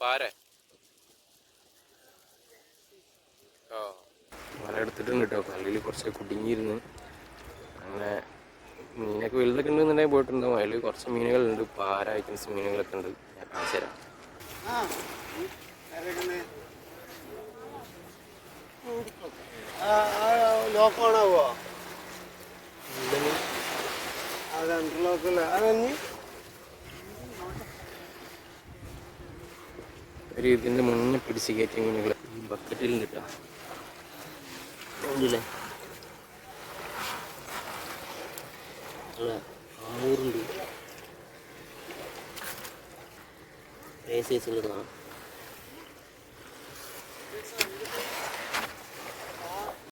പാര വല എടുത്തിട്ടുണ്ട് കേട്ടോ. കല്ലിൽ കുറച്ച് കുടുങ്ങിയിരുന്നു. അങ്ങനെ മീനൊക്കെ വലുതൊക്കെ ഉണ്ടെന്നുണ്ടെങ്കിൽ പോയിട്ടുണ്ടാവും. അതിൽ കുറച്ച് മീനുകളുണ്ട്, പാര ഐറ്റംസ് മീനുകളൊക്കെ ഉണ്ട്. ഞാൻ കാണിച്ചു തരാം. ലോക്കോണാവോ അതെന്ത് ലോക്കല്ല അതഞ്ഞ് ഒരു ഇതിൻ്റെ മുന്നേ പിടിച്ച് കയറ്റിയ മീനുകൾ ഈ ബക്കറ്റിൽ കിട്ടാം. ഉണ്ടല്ലേ അല്ല ആമൂറുണ്ട്. സൈസുള്ളത് കാണാം.